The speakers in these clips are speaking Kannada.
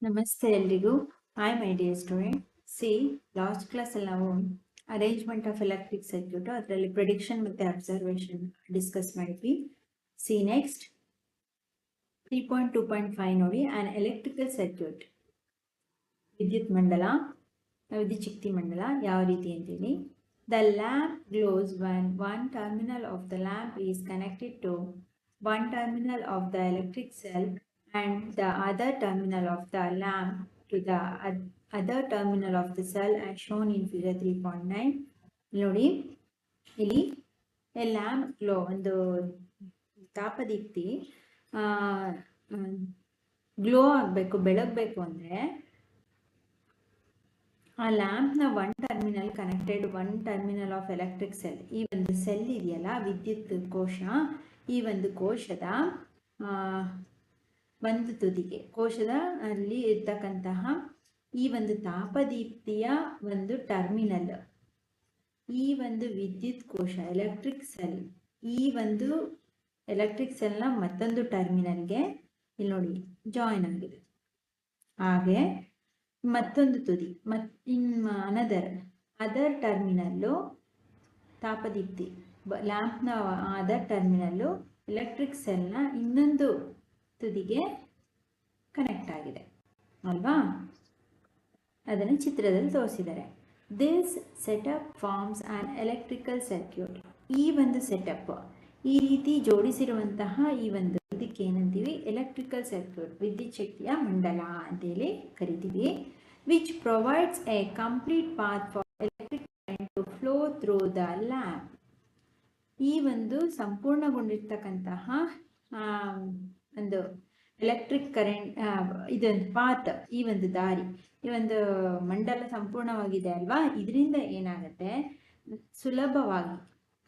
ನಮಸ್ತೆ ಎಲ್ರಿಗೂ. Hi my dear student. Last ಕ್ಲಾಸಲ್ಲಿ ನಾವು ಅರೇಂಜ್ಮೆಂಟ್ ಆಫ್ ಎಲೆಕ್ಟ್ರಿಕ್ ಸರ್ಕ್ಯೂಟ್ ಅದರಲ್ಲಿ ಪ್ರಿಡಿಕ್ಷನ್ ಮತ್ತು ಅಬ್ಸರ್ವೇಷನ್ ಡಿಸ್ಕಸ್ ಮಾಡಿದ್ವಿ. ನೆಕ್ಸ್ಟ್ 3.2.5 ನೋಡಿ, ಆನ್ ಎಲೆಕ್ಟ್ರಿಕಲ್ ಸರ್ಕ್ಯೂಟ್, ವಿದ್ಯುತ್ ಮಂಡಲ, ವಿದ್ಯುತ್ ಶಕ್ತಿ ಮಂಡಲ ಯಾವ ರೀತಿ ಅಂತೇಳಿ. The lamp glows when one terminal of the lamp is connected to one terminal of the electric cell and the other terminal of the lamp to the other terminal of the cell as shown in figure 3.9. ನೋಡಿ, ಇಲ್ಲಿ ಲ್ಯಾಂಪ್ ಗ್ಲೋ, ಒಂದು ತಾಪದೀಪ್ತಿ ಗ್ಲೋ ಆಗಬೇಕು, ಬೆಳಗಬೇಕು ಅಂದರೆ ಆ ಲ್ಯಾಂಪ್ನ one terminal connected one terminal of electric cell. ಈ ಒಂದು ಸೆಲ್ ಇದೆಯಲ್ಲ, ವಿದ್ಯುತ್ ಕೋಶ, ಈ ಒಂದು ಕೋಶದ ಒಂದು ತುದಿಗೆ, ಕೋಶದ ಅಲ್ಲಿ ಇರ್ತಕ್ಕಂತಹ ಈ ಒಂದು ತಾಪದೀಪ್ತಿಯ ಒಂದು ಟರ್ಮಿನಲ್, ಈ ಒಂದು ವಿದ್ಯುತ್ ಕೋಶ ಎಲೆಕ್ಟ್ರಿಕ್ ಸೆಲ್, ಈ ಒಂದು ಎಲೆಕ್ಟ್ರಿಕ್ ಸೆಲ್ನ ಮತ್ತೊಂದು ಟರ್ಮಿನಲ್ಗೆ ಇಲ್ಲಿ ನೋಡಿ ಜಾಯಿನ್ ಆಗಿದೆ. ಹಾಗೆ ಮತ್ತೊಂದು ತುದಿ ಅದರ್ ಟರ್ಮಿನಲ್ಲು, ತಾಪದೀಪ್ತಿ ಲ್ಯಾಂಪ್ನ ಅದರ್ ಟರ್ಮಿನಲ್ಲು ಎಲೆಕ್ಟ್ರಿಕ್ ಸೆಲ್ನ ಇನ್ನೊಂದು ತುದಿಗೆ ಕನೆಕ್ಟ್ ಆಗಿದೆ ಅಲ್ವಾ? ಅದನ್ನು ಚಿತ್ರದಲ್ಲಿ ತೋರಿಸಿದ್ದಾರೆ. This setup forms an electrical circuit. ಈ ಒಂದು ಸೆಟಪ್, ಈ ರೀತಿ ಜೋಡಿಸಿರುವಂತಹ ಈ ಒಂದು ಇದಕ್ಕೆ ಏನಂತೀವಿ? ಎಲೆಕ್ಟ್ರಿಕಲ್ ಸರ್ಕ್ಯೂಟ್, ವಿದ್ಯುತ್ ಶಕ್ತಿಯ ಮಂಡಲ ಅಂತೇಳಿ ಕರಿತೀವಿ. Which provides a complete path for electric current to flow through the lamp. ಈ ಒಂದು ಸಂಪೂರ್ಣಗೊಂಡಿರ್ತಕ್ಕಂತಹ ಒಂದು ಎಲೆಕ್ಟ್ರಿಕ್ ಕರೆಂಟ್, ಇದೊಂದು ಪಾತ್, ಈ ಒಂದು ದಾರಿ, ಈ ಒಂದು ಮಂಡಲ ಸಂಪೂರ್ಣವಾಗಿದೆ ಅಲ್ವಾ? ಇದರಿಂದ ಏನಾಗುತ್ತೆ, ಸುಲಭವಾಗಿ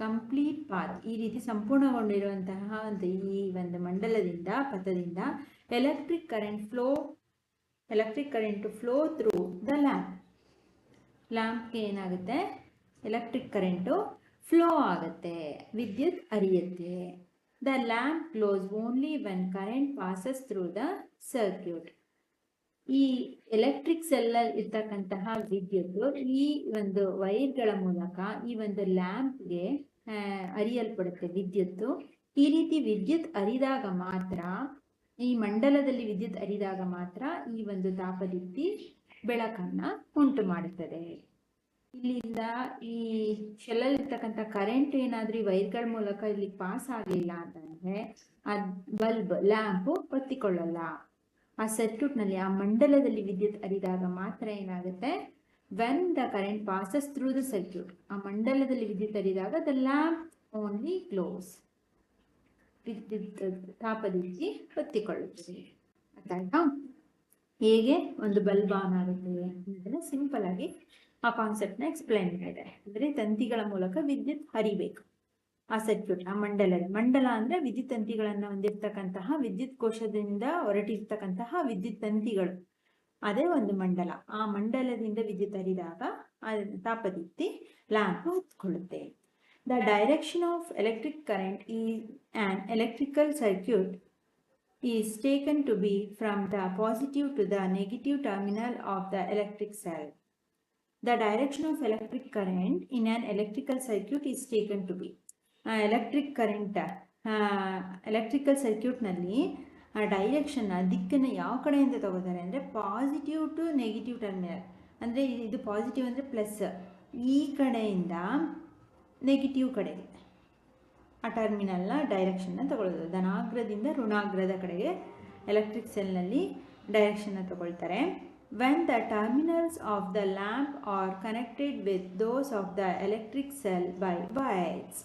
ಕಂಪ್ಲೀಟ್ ಪಾತ್, ಈ ರೀತಿ ಸಂಪೂರ್ಣಗೊಂಡಿರುವಂತಹ ಒಂದು ಈ ಒಂದು ಮಂಡಲದಿಂದ, ಪಥದಿಂದ electric current flow through the lamp. ಲ್ಯಾಂಪ್ಗೆ ಏನಾಗುತ್ತೆ? ಎಲೆಕ್ಟ್ರಿಕ್ ಕರೆಂಟು ಫ್ಲೋ ಆಗುತ್ತೆ, ವಿದ್ಯುತ್ ಹರಿಯುತ್ತೆ. The lamp glows only when current passes through the circuit. ಈ ಎಲೆಕ್ಟ್ರಿಕ್ ಸೆಲ್ಲಲ್ಲಿ ಇರ್ತಕ್ಕಂತಹ ವಿದ್ಯುತ್ ಈ ಒಂದು ವೈರ್ಗಳ ಮೂಲಕ ಈ ಒಂದು ಲ್ಯಾಂಪ್ಗೆ ಹರಿಯಲ್ಪಡುತ್ತೆ ವಿದ್ಯುತ್ತು. ಈ ರೀತಿ ವಿದ್ಯುತ್ ಹರಿದಾಗ ಮಾತ್ರ, ಈ ಮಂಡಲದಲ್ಲಿ ವಿದ್ಯುತ್ ಹರಿದಾಗ ಮಾತ್ರ ಈ ಒಂದು ತಾಪದೀಪ್ತಿ ಬೆಳಕನ್ನ ಉಂಟು ಮಾಡುತ್ತದೆ. ಇಲ್ಲಿಂದ ಈ ಶೆಲ್ಲಲ್ಲಿ ಇರ್ತಕ್ಕಂಥ ಕರೆಂಟ್ ಏನಾದ್ರೂ ಈ ವೈರ್ಗಳ ಮೂಲಕ ಇಲ್ಲಿ ಪಾಸ್ ಆಗಲಿಲ್ಲ ಅಂತಂದ್ರೆ ಆ ಬಲ್ಬ್, ಲ್ಯಾಂಪು ಹೊತ್ತಿಕೊಳ್ಳಲ್ಲ. ಆ ಸರ್ಕ್ಯೂಟ್ನಲ್ಲಿ, ಆ ಮಂಡಲದಲ್ಲಿ ವಿದ್ಯುತ್ ಹರಿದಾಗ ಮಾತ್ರ ಏನಾಗುತ್ತೆ? When the current passes through the circuit, ಆ ಮಂಡಲದಲ್ಲಿ ವಿದ್ಯುತ್ ಹರಿದಾಗ ದ ಲ್ಯಾಂಪ್ ಓನ್ಲಿ ಗ್ಲೋಸ್, ವಿದ್ಯುತ್ ತಾಪದೀಪ್ತಿ ಹೊತ್ತಿಕೊಳ್ಳುತ್ತದೆ. ಅರ್ಥಾಯ್ತಾ? ಹೇಗೆ ಒಂದು ಬಲ್ಬ್ ಆನ್ ಆಗುತ್ತೆ ಅನ್ನೋದನ್ನ ಸಿಂಪಲ್ ಆಗಿ ಆ ಕಾನ್ಸೆಪ್ಟ್ನ ಎಕ್ಸ್ಪ್ಲೈನ್ ಮಾಡಿದ್ದಾರೆ. ಅಂದರೆ ತಂತಿಗಳ ಮೂಲಕ ವಿದ್ಯುತ್ ಹರಿಬೇಕು ಆ ಸರ್ಕ್ಯೂಟ್, ಆ ಮಂಡಲ ಅಂದ್ರೆ ವಿದ್ಯುತ್ ತಂತಿಗಳನ್ನು ಹೊಂದಿರತಕ್ಕಂತಹ, ವಿದ್ಯುತ್ ಕೋಶದಿಂದ ಹೊರಟಿರ್ತಕ್ಕಂತಹ ವಿದ್ಯುತ್ ತಂತಿಗಳು, ಅದೇ ಒಂದು ಮಂಡಲ. ಆ ಮಂಡಲದಿಂದ ವಿದ್ಯುತ್ ಹರಿದಾಗ ಆ ತಾಪದೀಪ್ತಿ ಲ್ಯಾಂಪ್ ಹೊತ್ಕೊಳ್ಳುತ್ತೆ. The direction of electric current is an electrical circuit is taken to be from the positive to the negative terminal of the electric cell. The direction of electric current in an electrical circuit is taken to be. Electric current electrical ಸರ್ಕ್ಯೂಟ್ನಲ್ಲಿ ಡೈರೆಕ್ಷನ್, ದಿಕ್ಕನ್ನು ಯಾವ ಕಡೆಯಿಂದ ತಗೋತಾರೆ ಅಂದರೆ ಪಾಸಿಟಿವ್ ಟು ನೆಗೆಟಿವ್ ಟರ್ಮಿನಲ್. ಅಂದರೆ ಇದು ಪಾಸಿಟಿವ್ ಅಂದರೆ ಪ್ಲಸ್, ಈ ಕಡೆಯಿಂದ ನೆಗೆಟಿವ್ ಕಡೆಗೆ ಆ ಟರ್ಮಿನಲ್ನ ಡೈರೆಕ್ಷನ್ನ ತಗೊಳ್ಳೋದು. ಧನಾಗ್ರದಿಂದ ಋಣಾಗ್ರದ ಕಡೆಗೆ ಎಲೆಕ್ಟ್ರಿಕ್ ಸೆಲ್ನಲ್ಲಿ ಡೈರೆಕ್ಷನ್ನ ತಗೊಳ್ತಾರೆ. When the terminals of the lamp are connected with those of the electric cell by wires.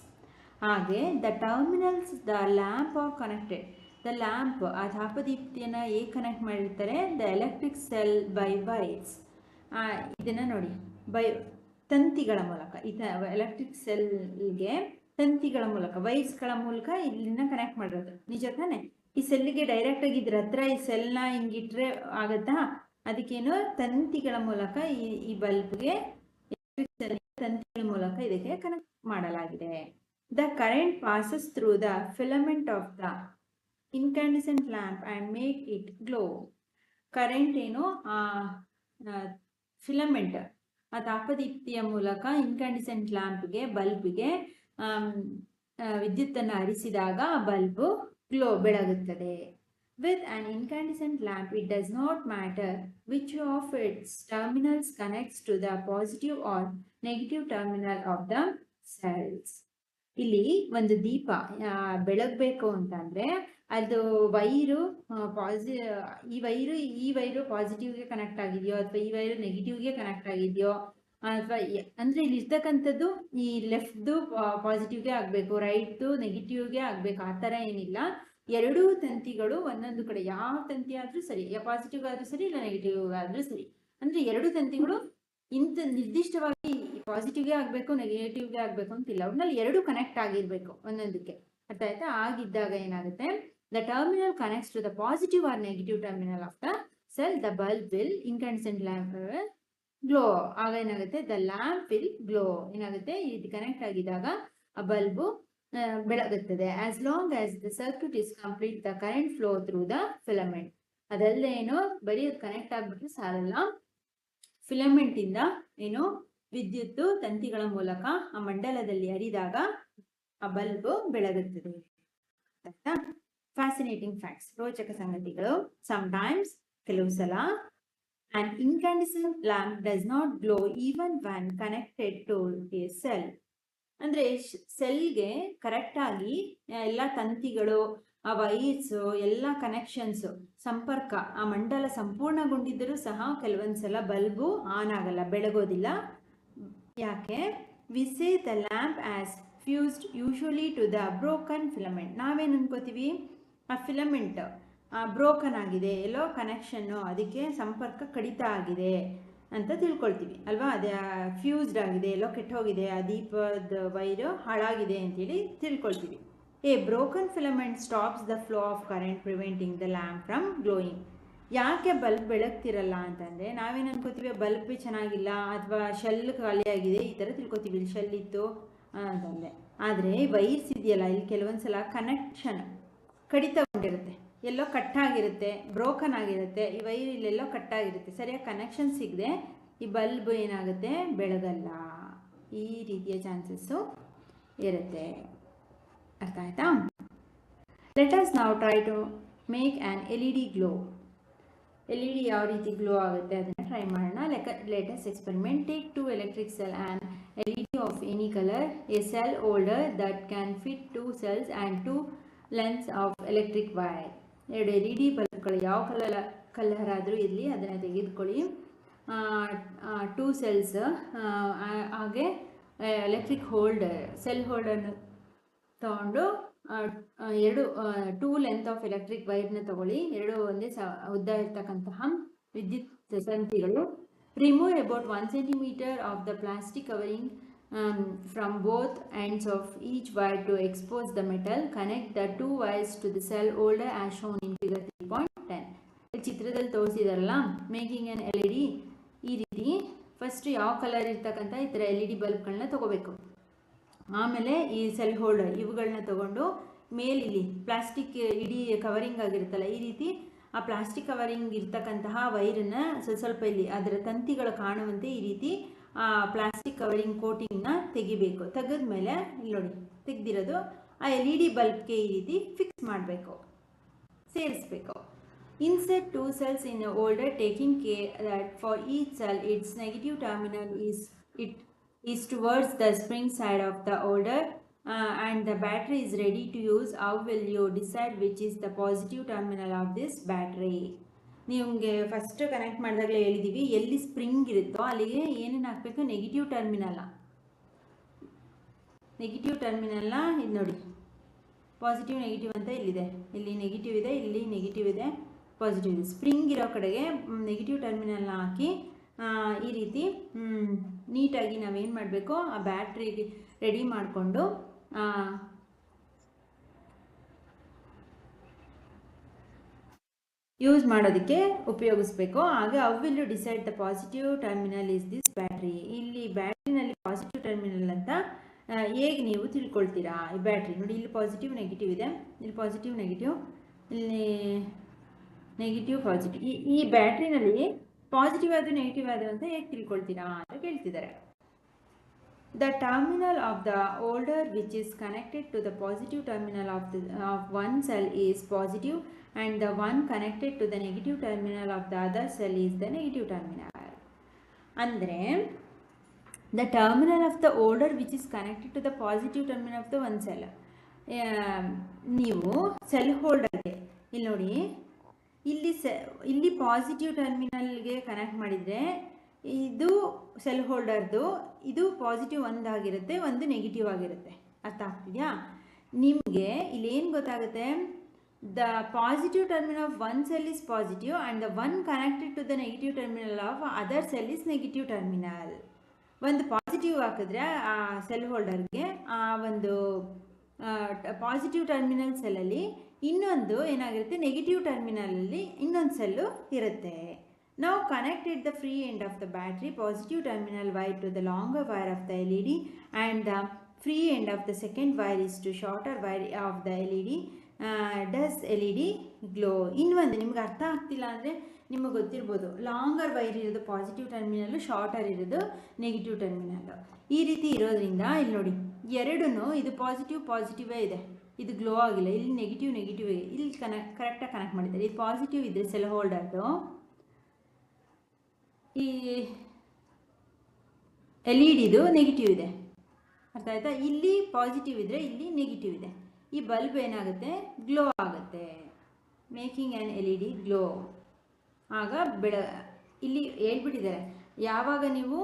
ಹಾಗೆ the terminals the lamp are connected, the lamp, ಆ ತಾಪದೀಪ್ತಿಯನ್ನು ಹೇಗೆ ಕನೆಕ್ಟ್ ಮಾಡಿರ್ತಾರೆ? The electric cell by wires. ಇದನ್ನು ನೋಡಿ, ತಂತಿಗಳ ಮೂಲಕ, ಎಲೆಕ್ಟ್ರಿಕ್ ಸೆಲ್ಗೆ ತಂತಿಗಳ ಮೂಲಕ, ವೈರ್ಸ್ಗಳ ಮೂಲಕ ಇಲ್ಲಿಂದ ಕನೆಕ್ಟ್ ಮಾಡಿರೋದು. ನಿಜ ತಾನೆ? ಈ ಸೆಲ್ಗೆ ಡೈರೆಕ್ಟ್ ಆಗಿ ಇದ್ರ ಹತ್ರ ಈ ಸೆಲ್ನ ಹಿಂಗಿಟ್ರೆ ಆಗತ್ತಾ? ಅದಕ್ಕೇನು ತಂತಿಗಳ ಮೂಲಕ ಈ ಬಲ್ಬ್ಗೆ ಎಲೆಕ್ಟ್ರಿಕ್ ಸೆಲ್ ತಂತಿಗಳ ಮೂಲಕ ಇದಕ್ಕೆ ಕನೆಕ್ಟ್ ಮಾಡಲಾಗಿದೆ. The current passes through the filament of the incandescent lamp and make it glow. Current ಏನು ಫಿಲಮೆಂಟ್ ಆ ತಾಪದೀಪ್ತಿಯ ಮೂಲಕ ಇನ್ಕ್ಯಾಂಡಿಸೆಂಟ್ ಲ್ಯಾಂಪ್ಗೆ ಬಲ್ಬ್ಗೆ ವಿದ್ಯುತ್ತನ್ನು ಹರಿಸಿದಾಗ ಆ bulb ಬೆಳಗುತ್ತದೆ. With an incandescent lamp, it does not matter which of its terminals connects to the positive or negative terminal of the cells. ಇಲ್ಲಿ ಒಂದು ದೀಪ ಬೆಳಗಬೇಕು ಅಂತಂದ್ರೆ ಅದು ವೈರು ಈ ವೈರು ಪಾಸಿಟಿವ್ಗೆ ಕನೆಕ್ಟ್ ಆಗಿದೆಯೋ ಅಥವಾ ಈ ವೈರು ನೆಗೆಟಿವ್ಗೆ ಕನೆಕ್ಟ್ ಆಗಿದೆಯೋ ಅಥವಾ ಅಂದ್ರೆ ಇಲ್ಲಿ ಇರ್ತಕ್ಕಂಥದ್ದು ಈ ಲೆಫ್ಟ್ದು ಪಾಸಿಟಿವ್ಗೆ ಆಗಬೇಕು, ರೈಟ್ದು ನೆಗೆಟಿವ್ಗೆ ಆಗಬೇಕು, ಆ ಥರ ಏನಿಲ್ಲ. ಎರಡೂ ತಂತಿಗಳು ಒಂದೊಂದು ಕಡೆ, ಯಾವ ತಂತಿ ಆದ್ರೂ ಸರಿ, ಪಾಸಿಟಿವ್ ಆದ್ರೂ ಸರಿ ಇಲ್ಲ ನೆಗೆಟಿವ್ ಆದ್ರೂ ಸರಿ, ಅಂದ್ರೆ ಎರಡು ತಂತಿಗಳು ಇಂಥ ನಿರ್ದಿಷ್ಟವಾಗಿ ಪಾಸಿಟಿವ್ಗೆ ಆಗಬೇಕು ನೆಗೆಟಿವ್ಗೆ ಆಗಬೇಕು ಅಂತಿಲ್ಲ, ಒಟ್ನಲ್ಲಿ ಎರಡು ಕನೆಕ್ಟ್ ಆಗಿರ್ಬೇಕು ಒಂದೊಂದಕ್ಕೆ. ಅರ್ಥ ಆಯ್ತಾ? ಆಗಿದ್ದಾಗ ಏನಾಗುತ್ತೆ, the terminal connects to the positive or negative terminal of the cell, the bulb will incandescent lamp glow. ಆಗ ಏನಾಗುತ್ತೆ, ದ ಲ್ಯಾಂಪ್ ವಿಲ್ ಗ್ಲೋ. ಏನಾಗುತ್ತೆ, ಇದು ಕನೆಕ್ಟ್ ಆಗಿದಾಗ ಆ ಬಲ್ಬು ಬೆಳಗುತ್ತದೆ. As long as the circuit is complete the current flow through the filament. ಅದಲ್ಲದೆ ಏನು, ಬರೀ ಕನೆಕ್ಟ್ ಆಗ್ಬಿಟ್ರೆ ಸಾಲಲ್ಲ, ಫಿಲಮೆಂಟ್ ಇಂದ ಏನು ವಿದ್ಯುತ್ತು ತಂತಿಗಳ ಮೂಲಕ ಆ ಮಂಡಲದಲ್ಲಿ ಹರಿದಾಗ ಆ ಬಲ್ಬ್ ಬೆಳಗುತ್ತದೆ. ಫ್ಯಾಸಿನೇಟಿಂಗ್ ಫ್ಯಾಕ್ಟ್ಸ್, ರೋಚಕ ಸಂಗತಿಗಳು. ಸಮ್ಟೈಮ್ಸ್, ಕೆಲವು ಸಲ, an incandescent lamp does not glow even when connected to a cell. ಅಂದ್ರೆ ಸೆಲ್ಗೆ ಕರೆಕ್ಟ್ ಆಗಿ ಎಲ್ಲ ತಂತಿಗಳು, ಆ ವೈರ್ಸ್, ಎಲ್ಲ ಕನೆಕ್ಷನ್ಸ್, ಸಂಪರ್ಕ, ಆ ಮಂಡಲ ಸಂಪೂರ್ಣಗೊಂಡಿದ್ದರೂ ಸಹ ಕೆಲವೊಂದ್ಸಲ ಬಲ್ಬು ಆನ್ ಆಗಲ್ಲ, ಬೆಳಗೋದಿಲ್ಲ. ಯಾಕೆ? We say the lamp has fused usually to the broken filament. ನಾವೇನು ಅನ್ಕೋತೀವಿ, ಆ ಫಿಲಮೆಂಟ್ ಬ್ರೋಕನ್ ಆಗಿದೆ, ಎಲ್ಲೋ ಕನೆಕ್ಷನ್ನು, ಅದಕ್ಕೆ ಸಂಪರ್ಕ ಕಡಿತ ಆಗಿದೆ ಅಂತ ತಿಳ್ಕೊಳ್ತೀವಿ ಅಲ್ವಾ. ಅದೇ ಫ್ಯೂಸ್ಡ್ ಆಗಿದೆ, ಎಲ್ಲೋ ಕೆಟ್ಟೋಗಿದೆ, ಆ ದೀಪದ ವೈರು ಹಾಳಾಗಿದೆ ಅಂತೇಳಿ ತಿಳ್ಕೊಳ್ತೀವಿ. A broken filament stops the flow of current preventing the lamp from glowing. ಯಾಕೆ ಬಲ್ಬ್ ಬೆಳಗ್ತಿರಲ್ಲ ಅಂತಂದರೆ, ನಾವೇನು ಅನ್ಕೋತೀವಿ, ಬಲ್ಬ್ ಚೆನ್ನಾಗಿಲ್ಲ ಅಥವಾ ಶೆಲ್ ಖಾಲಿಯಾಗಿದೆ ಈ ಥರ ತಿಳ್ಕೊತೀವಿ, ಶೆಲ್ ಇತ್ತು ಅಂತಂದರೆ. ಆದರೆ ವೈರ್ಸ್ ಇದೆಯಲ್ಲ, ಇಲ್ಲಿ ಕೆಲವೊಂದ್ಸಲ ಕನೆಕ್ಷನ್ ಕಡಿತಗೊಂಡಿರುತ್ತೆ, ಎಲ್ಲೋ ಕಟ್ಟಾಗಿರುತ್ತೆ, ಬ್ರೋಕನ್ ಆಗಿರುತ್ತೆ, ಈ ವೈರ್ ಇಲ್ಲೆಲ್ಲೋ ಕಟ್ಟಾಗಿರುತ್ತೆ, ಸರಿಯಾಗಿ ಕನೆಕ್ಷನ್ ಸಿಗದೆ ಈ ಬಲ್ಬ್ ಏನಾಗುತ್ತೆ, ಬೆಳಗಲ್ಲ. ಈ ರೀತಿಯ ಚಾನ್ಸಸ್ಸು ಇರುತ್ತೆ. ಅರ್ಥ ಆಯ್ತಾ? ಲೆಟ್ ಅಸ್ ನಾವು try to make an LED ಗ್ಲೋ. LED ಯಾವ ರೀತಿ ಗ್ಲೋ ಆಗುತ್ತೆ ಅದನ್ನು ಟ್ರೈ ಮಾಡೋಣ. Let us experiment. Take 2 electric cell and LED of any color, a cell holder that can fit 2 cells and 2 lengths of electric wire. 2 LED ಬಲ್ಬ್ಗಳು ಯಾವ ಕಲರ್ ಆದರೂ ಇರಲಿ ಅದನ್ನು ತೆಗೆದುಕೊಳ್ಳಿ. 2 cells ಹಾಗೆ ಎಲೆಕ್ಟ್ರಿಕ್ ಹೋಲ್ಡರ್, ಸೆಲ್ ಹೋಲ್ಡರ್ನ ತಗೊಂಡು 2 ಲೆಂತ್ ಆಫ್ ಎಲೆಕ್ಟ್ರಿಕ್ ವೈರ್ನ ತಗೊಳ್ಳಿ, 2 ಒಂದೇ ಉದ್ದ ಇರ್ತಕ್ಕಂತಹ ವಿದ್ಯುತ್ ತಂತಿಗಳು. Remove about 1 centimeter of the plastic covering from both ends of each wire to expose the metal. Connect the 2 wires to the cell holder as shown in figure 3.10. ಚಿತ್ರದಲ್ಲಿ ತೋರಿಸಿದಾರಲ್ಲ, ಮೇಕಿಂಗ್ ಅನ್ LED. ಈ ರೀತಿ ಫಸ್ಟ್ ಯಾವ ಕಲರ್ ಇರ್ತಕ್ಕಂಥ ಈ ಥರ LED ಬಲ್ಬ್ಗಳನ್ನ ತಗೋಬೇಕು. ಆಮೇಲೆ ಈ ಸೆಲ್ ಹೋಲ್ಡರ್ ಇವುಗಳನ್ನ ತಗೊಂಡು ಮೇಲಿಲ್ಲಿ ಪ್ಲಾಸ್ಟಿಕ್ ಇಡೀ ಕವರಿಂಗ್ ಆಗಿರುತ್ತಲ್ಲ, ಈ ರೀತಿ ಆ ಪ್ಲಾಸ್ಟಿಕ್ ಕವರಿಂಗ್ ಇರ್ತಕ್ಕಂತಹ ವೈರನ್ನ ಸ್ವಲ್ಪ ಇಲ್ಲಿ ಅದರ ತಂತಿಗಳು ಕಾಣುವಂತೆ ಈ ರೀತಿ ಆ ಪ್ಲಾಸ್ಟಿಕ್ ಕವರಿಂಗ್ ಕೋಟಿಂಗ್ನ ತೆಗಿಬೇಕು. ತೆಗೆದ್ಮೇಲೆ ಇಲ್ಲಿ ನೋಡಿ ತೆಗೆದಿರೋದು ಆ LED ಬಲ್ಬ್ಗೆ ಈ ರೀತಿ ಫಿಕ್ಸ್ ಮಾಡಬೇಕು, ಸೇರಿಸ್ಬೇಕು. Insert 2 cells in a holder, taking care that for each cell its negative terminal is towards the spring side of the holder and the battery is ready to use. How will you decide which is the positive terminal of this battery? ನಿಮಗೆ ಫಸ್ಟ್ ಕನೆಕ್ಟ್ ಮಾಡಿದಾಗಲೇ ಹೇಳಿದ್ದೀವಿ, ಎಲ್ಲಿ ಸ್ಪ್ರಿಂಗ್ ಇರುತ್ತೋ ಅಲ್ಲಿಗೆ ಏನೇನು ಹಾಕಬೇಕು, ನೆಗೆಟಿವ್ ಟರ್ಮಿನಲ್ನ ಇದು ನೋಡಿ, ಪಾಸಿಟಿವ್ ನೆಗೆಟಿವ್ ಅಂತ ಇಲ್ಲಿದೆ, ಇಲ್ಲಿ ನೆಗೆಟಿವ್ ಇದೆ, ಇಲ್ಲಿ ನೆಗೆಟಿವ್ ಇದೆ, ಪಾಸಿಟಿವ್ ಇದೆ. ಸ್ಪ್ರಿಂಗ್ ಇರೋ ಕಡೆಗೆ ನೆಗೆಟಿವ್ ಟರ್ಮಿನಲ್ನ ಹಾಕಿ ಈ ರೀತಿ ನೀಟಾಗಿ ನಾವೇನು ಮಾಡಬೇಕು, ಆ ಬ್ಯಾಟ್ರಿ ರೆಡಿ ಮಾಡಿಕೊಂಡು ಯೂಸ್ ಮಾಡೋದಕ್ಕೆ ಉಪಯೋಗಿಸ್ಬೇಕು. ಆಗ how will you decide the positive terminal is this battery. ಇಲ್ಲಿ ಬ್ಯಾಟ್ರಿನಲ್ಲಿ ಪಾಸಿಟಿವ್ ಟರ್ಮಿನಲ್ ಅಂತ ಹೇಗೆ ನೀವು ತಿಳ್ಕೊಳ್ತೀರಾ? ಈ ಬ್ಯಾಟ್ರಿ ನೋಡಿ, ಇಲ್ಲಿ ಪಾಸಿಟಿವ್ ನೆಗೆಟಿವ್ ಇದೆ, ಇಲ್ಲಿ ಪಾಸಿಟಿವ್ ನೆಗೆಟಿವ್, ಇಲ್ಲಿ ನೆಗೆಟಿವ್ ಪಾಸಿಟಿವ್. ಈ ಬ್ಯಾಟ್ರಿನಲ್ಲಿ ಪಾಸಿಟಿವ್ ಆದರೂ ನೆಗೆಟಿವ್ ಆದರೂ ಅಂತ ಹೇಗೆ ತಿಳ್ಕೊಳ್ತೀರಾ ಅಂತ ಕೇಳ್ತಿದ್ದಾರೆ. The terminal of the holder which is connected to the positive terminal of one cell is positive, and the one connected to the negative terminal of the other cell is the negative terminal. ಅಂದರೆ the terminal of the holder which is connected to the positive terminal of the one cell. ನೀವು ಸೆಲ್ ಹೋಲ್ಡರ್ಗೆ ಇಲ್ಲಿ ನೋಡಿ, ಇಲ್ಲಿ ಪಾಸಿಟಿವ್ ಟರ್ಮಿನಲ್ಗೆ ಕನೆಕ್ಟ್ ಮಾಡಿದರೆ ಇದು ಸೆಲ್ ಹೋಲ್ಡರ್ದು, ಇದು ಪಾಸಿಟಿವ್ ಒಂದಾಗಿರುತ್ತೆ, ಒಂದು ನೆಗೆಟಿವ್ ಆಗಿರುತ್ತೆ. ಅರ್ಥ ಆಗ್ತಿದೆಯಾ ನಿಮಗೆ? ಇಲ್ಲಿ ಏನು ಗೊತ್ತಾಗುತ್ತೆ, the positive terminal of one cell is positive and the one connected to the negative terminal of other cell is negative terminal. ಒಂದು ಪಾಸಿಟಿವ್ ಹಾಕಿದ್ರೆ ಆ ಸೆಲ್ ಹೋಲ್ಡರ್ಗೆ ಆ ಒಂದು ಪಾಸಿಟಿವ್ ಟರ್ಮಿನಲ್ ಸೆಲ್ಲಲ್ಲಿ ಇನ್ನೊಂದು ಏನಾಗಿರುತ್ತೆ, ನೆಗೆಟಿವ್ ಟರ್ಮಿನಲಲ್ಲಿ ಇನ್ನೊಂದು ಸೆಲ್ಲು ಇರುತ್ತೆ. Now connected the free end of the battery positive terminal wire to the longer wire of the LED and the free end of the second wire is to shorter wire of the LED. Does LED glow? ಇನ್ನೊಂದು ನಿಮ್ಗೆ ಅರ್ಥ ಆಗ್ತಿಲ್ಲ ಅಂದರೆ ನಿಮಗೆ ಗೊತ್ತಿರ್ಬೋದು, ಲಾಂಗರ್ ವೈರ್ ಇರೋದು ಪಾಸಿಟಿವ್ ಟರ್ಮಿನಲ್ಲು, ಶಾರ್ಟರ್ ಇರೋದು ನೆಗೆಟಿವ್ ಟರ್ಮಿನಲ್ಲು. ಈ ರೀತಿ ಇರೋದ್ರಿಂದ ಇಲ್ಲಿ ನೋಡಿ ಎರಡೂ ಇದು ಪಾಸಿಟಿವೇ ಇದೆ, ಇದು ಗ್ಲೋ ಆಗಿಲ್ಲ. ಇಲ್ಲಿ ನೆಗೆಟಿವ್ ಇಲ್ಲಿ ಕರೆಕ್ಟಾಗಿ ಕನೆಕ್ಟ್ ಮಾಡಿದ್ದಾರೆ. ಇದು ಪಾಸಿಟಿವ್ ಇದ್ದರೆ ಸೆಲ್ ಹೋಲ್ಡರ್ದು, ಈ ಎಲ್ ಇ ಡಿದು ನೆಗೆಟಿವ್ ಇದೆ. ಅರ್ಥ ಆಯ್ತಾ? ಇಲ್ಲಿ ಪಾಸಿಟಿವ್ ಇದ್ದರೆ ಇಲ್ಲಿ ನೆಗೆಟಿವ್ ಇದೆ. ಈ ಬಲ್ಬ್ ಏನಾಗುತ್ತೆ, ಗ್ಲೋ ಆಗುತ್ತೆ, making an L E D glow. ಆಗ ಇಲ್ಲಿ ಹೇಳ್ಬಿಟ್ಟಿದ್ದಾರೆ, ಯಾವಾಗ ನೀವು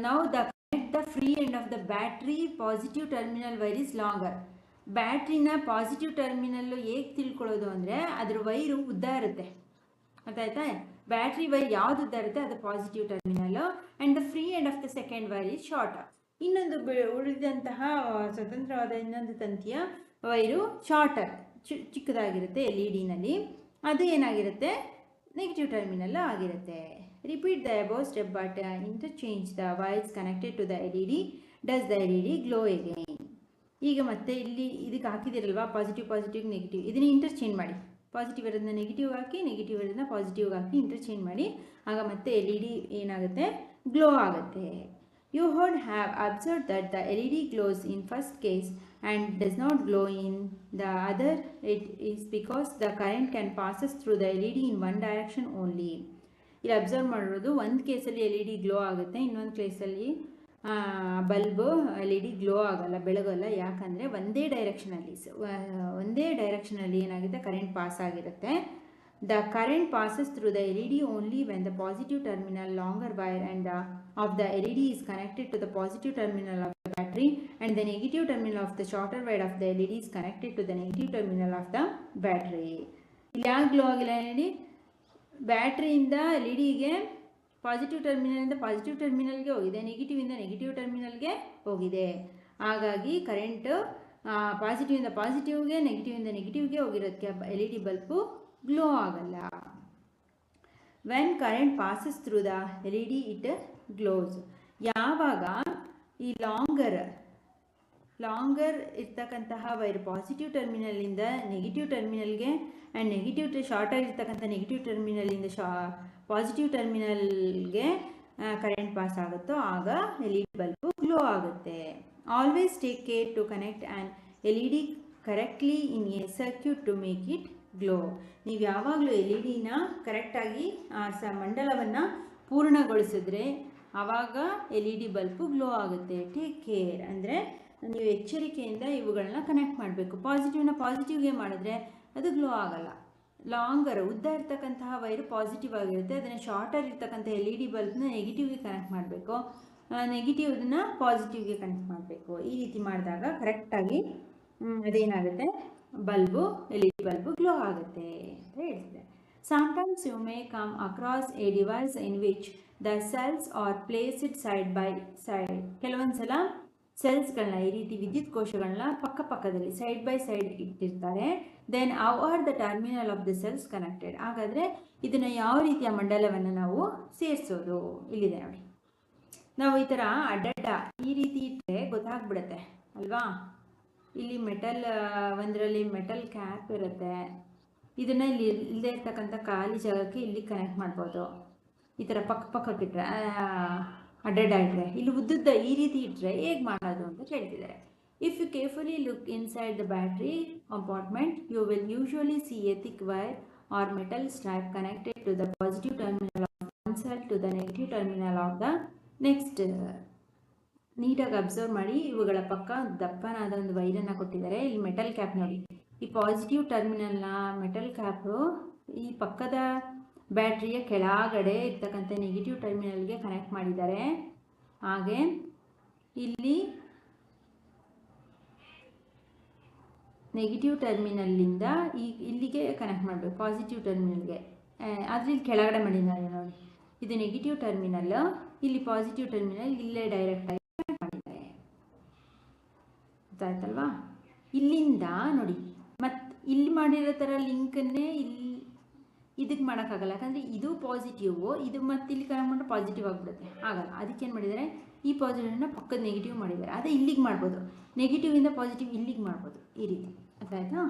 ನಾವು connect the free end of the battery positive terminal wire is longer. ಬ್ಯಾಟ್ರಿನ ಪಾಸಿಟಿವ್ ಟರ್ಮಿನಲ್ಲು ಹೇಗೆ ತಿಳ್ಕೊಳ್ಳೋದು ಅಂದರೆ ಅದ್ರ ವೈರು ಉದ್ದ ಇರುತ್ತೆ. ಅರ್ಥ ಆಯ್ತಾ? ಬ್ಯಾಟ್ರಿ ವೈರ್ ಯಾವುದು ಉದ್ದ ಇರುತ್ತೆ ಅದು positive terminal, and the free end of the second wire is short. ಇನ್ನೊಂದು ಉಳಿದಂತಹ ಸ್ವತಂತ್ರವಾದ ಇನ್ನೊಂದು ತಂತಿಯ ವೈರು ಶಾರ್ಟರ್, ಚಿಕ್ಕದಾಗಿರುತ್ತೆ ಎಲ್ ಇ ಡಿನಲ್ಲಿ, ಅದು ಏನಾಗಿರುತ್ತೆ, ನೆಗೆಟಿವ್ ಟರ್ಮಿನಲ್ ಆಗಿರುತ್ತೆ. Repeat the above step but interchange the wires connected to the L E D. Does the L E D glow again? ಈಗ ಮತ್ತೆ ಇಲ್ಲಿ ಇದಕ್ಕೆ ಹಾಕಿದಿರಲ್ವಾ ಪಾಸಿಟಿವ್ ನೆಗೆಟಿವ್, ಇದನ್ನು ಇಂಟರ್ಚೇಂಜ್ ಮಾಡಿ. ಪಾಸಿಟಿವ್ ಇರೋದನ್ನ ನೆಗೆಟಿವ್ ಹಾಕಿ, ನೆಗೆಟಿವ್ ಇರೋದನ್ನ ಪಾಸಿಟಿವ್ ಹಾಕಿ ಇಂಟರ್ಚೇಂಜ್ ಮಾಡಿ. ಆಗ ಮತ್ತೆ ಎಲ್ ಇ ಡಿ ಏನಾಗುತ್ತೆ, ಗ್ಲೋ ಆಗುತ್ತೆ. You would have observe that the L E D glows in first case and does not glow in the other. It is because the current can passes through the LED in one direction only. ಇಲ್ಲಿ ಅಬ್ಸರ್ವ್ ಮಾಡಿರೋದು, ಒಂದು ಕೇಸಲ್ಲಿ ಎಲ್ ಇ ಡಿ ಗ್ಲೋ ಆಗುತ್ತೆ, ಇನ್ನೊಂದು ಕೇಸಲ್ಲಿ bulb L E D glow ಆಗಲ್ಲ, ಬೆಳಗಲ್ಲ. ಯಾಕಂದರೆ ಒಂದೇ ಡೈರೆಕ್ಷನಲ್ಲಿ ಏನಾಗುತ್ತೆ, ಕರೆಂಟ್ ಪಾಸ್ ಆಗಿರುತ್ತೆ. The current passes through the L E D only when the positive terminal longer wire and of the L E D is connected to the positive terminal of the battery and the negative terminal of the shorter wire of the LED is connected to the negative terminal of the battery. ಇಲ್ಲಿ ಯಾಕೆ ಗ್ಲೋ ಆಗಿಲ್ಲ ನೋಡಿ, ಬ್ಯಾಟ್ರಿಯಿಂದ ಎಲ್ ಇ ಡಿಗೆ ಪಾಸಿಟಿವ್ ಟರ್ಮಿನಲಿಂದ ಪಾಸಿಟಿವ್ ಟರ್ಮಿನಲ್ಗೆ ಹೋಗಿದೆ, ನೆಗೆಟಿವಿಂದ ನೆಗೆಟಿವ್ ಟರ್ಮಿನಲ್ಗೆ ಹೋಗಿದೆ. ಹಾಗಾಗಿ ಕರೆಂಟು ಪಾಸಿಟಿವಿಂದ ಪಾಸಿಟಿವ್ಗೆ, ನೆಗೆಟಿವಿಂದ ನೆಗೆಟಿವ್ಗೆ ಹೋಗಿರೋದಕ್ಕೆ L E D bulb glow ಆಗಲ್ಲ. When current passes through the L E D it glows. ಯಾವಾಗ ಈ ಲಾಂಗರ್ ಇರ್ತಕ್ಕಂತಹ ವೈರ್ ಪಾಸಿಟಿವ್ ಟರ್ಮಿನಲಿಂದ ನೆಗೆಟಿವ್ ಟರ್ಮಿನಲ್ಗೆ ಆ್ಯಂಡ್ ನೆಗೆಟಿವ್ ಶಾರ್ಟರ್ ಇರ್ತಕ್ಕಂಥ ನೆಗೆಟಿವ್ ಟರ್ಮಿನಲಿಂದ ಪಾಸಿಟಿವ್ ಟರ್ಮಿನಲ್ಗೆ ಕರೆಂಟ್ ಪಾಸ್ ಆಗುತ್ತೋ ಆಗ L E D bulb glow ಆಗುತ್ತೆ. Always take care to connect and L E D correctly in a circuit to make it glow. ನೀವು ಯಾವಾಗಲೂ ಎಲ್ ಇ ಡಿನ ಕರೆಕ್ಟಾಗಿ ಮಂಡಲವನ್ನು ಪೂರ್ಣಗೊಳಿಸಿದ್ರೆ ಆವಾಗ L E D bulb glow ಆಗುತ್ತೆ. ಟೇಕ್ ಕೇರ್ ಅಂದರೆ ನೀವು ಎಚ್ಚರಿಕೆಯಿಂದ ಇವುಗಳನ್ನ ಕನೆಕ್ಟ್ ಮಾಡಬೇಕು. ಪಾಸಿಟಿವ್ನ ಪಾಸಿಟಿವ್ಗೆ ಮಾಡಿದ್ರೆ ಅದು ಗ್ಲೋ ಆಗಲ್ಲ. ಲಾಂಗರ್ ಉದ್ದ ಇರ್ತಕ್ಕಂತಹ ವೈರು ಪಾಸಿಟಿವ್ ಆಗಿರುತ್ತೆ, ಅದನ್ನು ಶಾರ್ಟರ್ ಇರ್ತಕ್ಕಂಥ ಎಲ್ ಇ ಡಿ ಬಲ್ಬ್ನ ನೆಗೆಟಿವ್ಗೆ ಕನೆಕ್ಟ್ ಮಾಡಬೇಕು, ನೆಗೆಟಿವ್ನ ಪಾಸಿಟಿವ್ಗೆ ಕನೆಕ್ಟ್ ಮಾಡಬೇಕು. ಈ ರೀತಿ ಮಾಡಿದಾಗ ಕರೆಕ್ಟಾಗಿ ಅದೇನಾಗುತ್ತೆ, bulb L E D bulb glow ಆಗುತ್ತೆ ಅಂತ ಹೇಳ್ತಿದೆ. Sometimes you may come across a device in which the cells are placed side by side. ಕೆಲವೊಂದು ಸಲ ಸೆಲ್ಸ್ಗಳನ್ನ, ಈ ರೀತಿ ವಿದ್ಯುತ್ ಕೋಶಗಳನ್ನ ಪಕ್ಕದಲ್ಲಿ ಸೈಡ್ ಬೈ ಸೈಡ್ ಇಟ್ಟಿರ್ತಾರೆ. Then how are the terminal of the cells connected? ಹಾಗಾದರೆ ಇದನ್ನು ಯಾವ ರೀತಿಯ ಮಂಡಲವನ್ನು ನಾವು ಸೇರಿಸೋದು? ಇಲ್ಲಿದೆ ನೋಡಿ. ನಾವು ಈ ಥರ ಅಡ್ಡಡ್ಡ ಈ ರೀತಿ ಇಟ್ಟರೆ ಗೊತ್ತಾಗ್ಬಿಡುತ್ತೆ ಅಲ್ವಾ. ಇಲ್ಲಿ ಮೆಟಲ್, ಒಂದರಲ್ಲಿ ಮೆಟಲ್ ಕ್ಯಾಪ್ ಇರುತ್ತೆ, ಇದನ್ನು ಇಲ್ಲಿ ಇಲ್ಲದೆ ಇರ್ತಕ್ಕಂಥ ಖಾಲಿ ಜಾಗಕ್ಕೆ ಇಲ್ಲಿ ಕನೆಕ್ಟ್ ಮಾಡ್ಬೋದು. ಈ ಥರ ಪಕ್ಕಕ್ಕೆ ಇಟ್ಟರೆ ಅಡ್ಡಾಡಿದ್ರೆ ಇಲ್ಲಿ ಉದ್ದುದ್ದ ಈ ರೀತಿ ಇಟ್ಟರೆ ಹೇಗೆ ಮಾಡೋದು ಅಂತ ಕೇಳ್ತಿದ್ದಾರೆ. If you carefully look inside the battery compartment you will usually see a thick wire or metal strap connected to the positive terminal of one cell to the negative terminal of the next. ನೀಟಾಗಿ ಅಬ್ಸರ್ವ್ ಮಾಡಿ, ಇವುಗಳ ಪಕ್ಕ ದಪ್ಪನಾದ ಒಂದು ವೈರನ್ನು ಕೊಟ್ಟಿದ್ದಾರೆ. ಇಲ್ಲಿ ಮೆಟಲ್ ಕ್ಯಾಪ್ ನೋಡಿ, ಈ ಪಾಸಿಟಿವ್ ಟರ್ಮಿನಲ್ನ ಮೆಟಲ್ ಕ್ಯಾಪು ಈ ಪಕ್ಕದ ಬ್ಯಾಟ್ರಿಯ ಕೆಳಗಡೆ ಇರ್ತಕ್ಕಂಥ ನೆಗೆಟಿವ್ ಟರ್ಮಿನಲ್ಗೆ ಕನೆಕ್ಟ್ ಮಾಡಿದ್ದಾರೆ. ಹಾಗೆ ಇಲ್ಲಿ ನೆಗೆಟಿವ್ ಟರ್ಮಿನಲ್ಲಿಂದ ಇಲ್ಲಿಗೆ ಕನೆಕ್ಟ್ ಮಾಡಬೇಕು, ಪಾಸಿಟಿವ್ ಟರ್ಮಿನಲ್ಗೆ. ಆದರೆ ಇಲ್ಲಿ ಕೆಳಗಡೆ ಮಾಡಿದ್ದಾರೆ ನೋಡಿ, ಇದು ನೆಗೆಟಿವ್ ಟರ್ಮಿನಲ್, ಇಲ್ಲಿ ಪಾಸಿಟಿವ್ ಟರ್ಮಿನಲ್ ಇಲ್ಲೇ ಡೈರೆಕ್ಟಾಗಿ ಕನೆಕ್ಟ್ ಮಾಡಿದ್ದಾರೆ. ಗೊತ್ತಾಯ್ತಲ್ವಾ? ಇಲ್ಲಿಂದ ನೋಡಿ, ಮತ್ತು ಇಲ್ಲಿ ಮಾಡಿರೋ ಥರ ಲಿಂಕನ್ನೇ ಇಲ್ಲಿ ಇದಕ್ಕೆ ಮಾಡೋಕ್ಕಾಗಲ್ಲ, ಯಾಕಂದರೆ ಇದು ಪಾಸಿಟಿವ್, ಇದು ಮತ್ತು ಇಲ್ಲಿ ಕನೆಕ್ಟ್ ಮಾಡಿದ್ರೆ ಪಾಸಿಟಿವ್ ಆಗಿಬಿಡುತ್ತೆ, ಆಗಲ್ಲ. ಅದಕ್ಕೆ ಏನು ಮಾಡಿದ್ದಾರೆ, ಈ ಪಾಸಿಟಿವ್ನ ಪಕ್ಕದ ನೆಗೆಟಿವ್ ಮಾಡಿದ್ದಾರೆ. ಅದೇ ಇಲ್ಲಿಗೆ ಮಾಡ್ಬೋದು, ನೆಗೆಟಿವಿಂದ ಪಾಸಿಟಿವ್ ಇಲ್ಲಿಗೆ ಮಾಡ್ಬೋದು, ಈ ರೀತಿ. ಅರ್ಥಾಯ್ತಾ?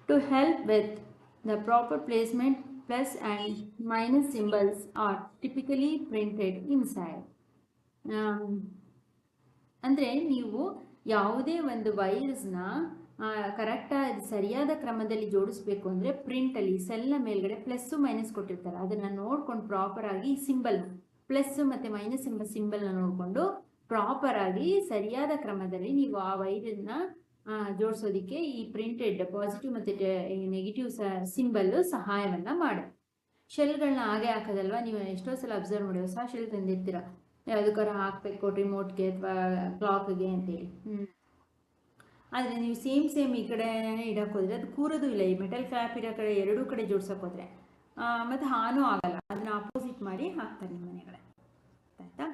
To help with the proper placement plus and minus symbols are typically printed inside. ಅಂದರೆ ನೀವು ಯಾವುದೇ ಒಂದು ವೈರ್ಸ್ನ ಕರೆಕ್ಟಾಗಿ ಸರಿಯಾದ ಕ್ರಮದಲ್ಲಿ ಜೋಡಿಸ್ಬೇಕು ಅಂದರೆ ಪ್ರಿಂಟಲ್ಲಿ ಸೆಲ್ನ ಮೇಲ್ಗಡೆ ಪ್ಲಸ್ಸು ಮೈನಸ್ ಕೊಟ್ಟಿರ್ತಾರೆ, ಅದನ್ನು ನೋಡ್ಕೊಂಡು ಪ್ರಾಪರಾಗಿ ಸಿಂಬಲ್ ಪ್ಲಸ್ಸು ಮತ್ತು ಮೈನಸ್ ಎಂಬ ಸಿಂಬಲ್ನ ನೋಡಿಕೊಂಡು ಪ್ರಾಪರಾಗಿ ಸರಿಯಾದ ಕ್ರಮದಲ್ಲಿ ನೀವು ಆ ವೈರನ್ನ ಜೋಡಿಸೋದಕ್ಕೆ ಈ ಪ್ರಿಂಟೆಡ್ ಪಾಸಿಟಿವ್ ಮತ್ತು ನೆಗೆಟಿವ್ ಸಿಂಬಲ್ಲು ಸಹಾಯವನ್ನು ಮಾಡಿ. ಶೆಲ್ಗಳನ್ನ ಹಾಗೆ ಹಾಕೋದಲ್ವ, ನೀವು ಎಷ್ಟೋ ಸಲ ಅಬ್ಸರ್ವ್ ಮಾಡಿ, ಹೊಸ ಶೆಲ್ ತಂದಿರ್ತೀರ, ಯಾವುದಕ್ಕಾರ ಹಾಕಬೇಕು ರಿಮೋಟ್ಗೆ ಅಥವಾ ಕ್ಲಾಕ್ಗೆ ಅಂತೇಳಿ. ಆದರೆ ನೀವು ಸೇಮ್ ಈ ಕಡೆ ಇಡಕ್ಕೆ ಹೋದರೆ ಅದು ಕೂರೋದು ಇಲ್ಲ. ಈ ಮೆಟಲ್ ಕ್ಯಾಪ್ ಇರೋ ಕಡೆ ಎರಡೂ ಕಡೆ ಜೋಡ್ಸೋಕೆ ಹೋದರೆ ಮತ್ತು ಹಾನೂ ಆಗಲ್ಲ, ಅದನ್ನ ಆಪೋಸಿಟ್ ಮಾಡಿ ಹಾಕ್ತಾರೆ ನಿಮ್ಮ ಮನೆಗಳೇ. ಆಯಿತಾ?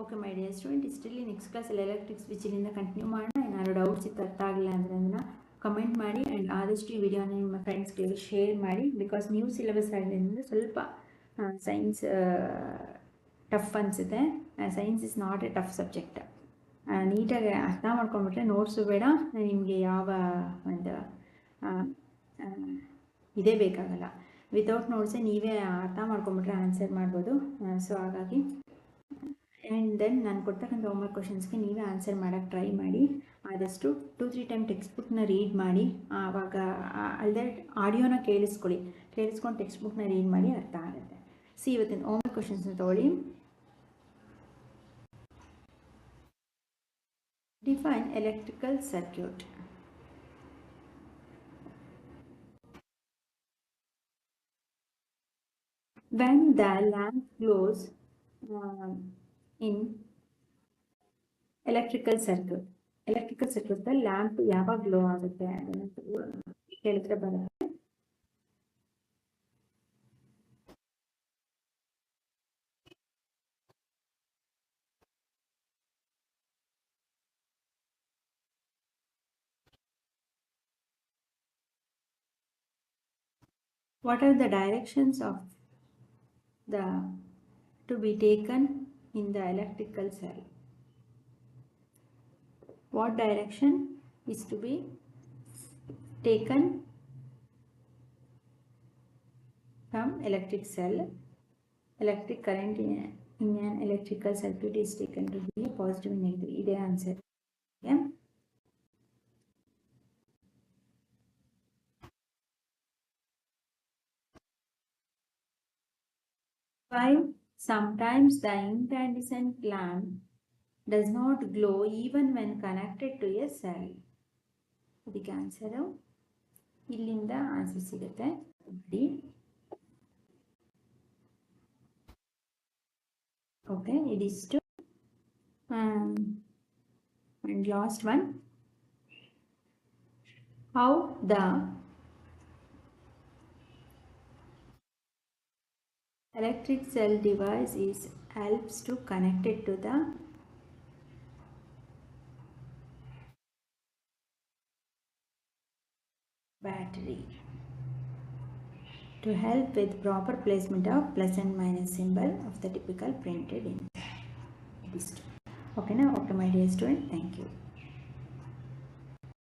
ಓಕೆ ಮೈ ಡಿಯರ್ ಸ್ಟೂಡೆಂಟ್, ಇಷ್ಟರಲ್ಲಿ ನೆಕ್ಸ್ಟ್ ಕ್ಲಾಸಲ್ಲಿ ಎಲೆಕ್ಟ್ರಿಕ್ ಸ್ವಿಚ್ಚಿನಿಂದ ಕಂಟಿನ್ಯೂ ಮಾಡೋಣ. ಏನಾದ್ರು ಡೌಟ್ಸ್ ಇತ್ತು, ಅರ್ಥ ಆಗಿಲ್ಲ ಅಂದರೆ ಅದನ್ನು ಕಮೆಂಟ್ ಮಾಡಿ. ಆ್ಯಂಡ್ ಆದಷ್ಟು ಈ ವಿಡಿಯೋನ ನಿಮ್ಮ ಫ್ರೆಂಡ್ಸ್ಗೆ ಶೇರ್ ಮಾಡಿ. ಬಿಕಾಸ್ ನ್ಯೂ ಸಿಲೆಬಸ್ ಆಗಿದ್ದರಿಂದ ಸ್ವಲ್ಪ ಸೈನ್ಸ್ ಟಫ್ ಅನಿಸುತ್ತೆ. Science is not A tough subject. ನೀಟಾಗಿ ಅರ್ಥ ಮಾಡ್ಕೊಂಡ್ಬಿಟ್ರೆ ನೋಟ್ಸು ಬೇಡ, ನಿಮಗೆ ಯಾವ ಒಂದು ಇದೇ ಬೇಕಾಗಲ್ಲ. ವಿತೌಟ್ ನೋಟ್ಸೇ ನೀವೇ ಅರ್ಥ ಮಾಡ್ಕೊಂಬಿಟ್ರೆ ಆನ್ಸರ್ ಮಾಡ್ಬೋದು. ಸೊ ಹಾಗಾಗಿ ಆ್ಯಂಡ್ ದೆನ್ ನಾನು ಕೊಡ್ತಕ್ಕಂಥ ಹೋಮ್ವರ್ಕ್ ಕ್ವಶನ್ಸ್ಗೆ ನೀವೇ ಆನ್ಸರ್ ಮಾಡೋಕ್ಕೆ ಟ್ರೈ ಮಾಡಿ. ಆದಷ್ಟು 2-3 ಟೈಮ್ ಟೆಕ್ಸ್ಟ್ ಬುಕ್ನ ರೀಡ್ ಮಾಡಿ. ಆವಾಗ ಅಲ್ಲದೆ ಆಡಿಯೋನ ಕೇಳಿಸ್ಕೊಂಡು ಟೆಕ್ಸ್ಟ್ ಬುಕ್ನ ರೀಡ್ ಮಾಡಿ, ಅರ್ಥ ಆಗುತ್ತೆ. ಇವತ್ತಿನ ಹೋಮ್ವರ್ಕ್ ಕ್ವಶನ್ಸ್ನ ತೊಗೊಳ್ಳಿ. Define electrical circuit. When the lamp glows in electrical circuit the lamp ಯಾವಾಗ ಗ್ಲೋ ಆಗುತ್ತೆ ಅದನ್ನು ಕೇಳಿದ್ರೆ ಬರುತ್ತೆ. What are the directions of to be taken in the electrical cell? What direction is to be taken from electric cell? Electric current in an electrical circuit is taken to be positive and negative. Ide answer. Okay. Why sometimes the incandescent lamp does not glow even when connected to a cell? ಅದಕ್ಕೆ ಆನ್ಸರು ಇಲ್ಲಿಂದ ಆನ್ಸರ್ ಸಿಗುತ್ತೆ ನೋಡಿ. Okay, it is to and last one, how the electric cell device helps to connect it to the battery to help with proper placement of plus and minus symbol of the typical printed in. Okay, now, okay, my dear student, thank you.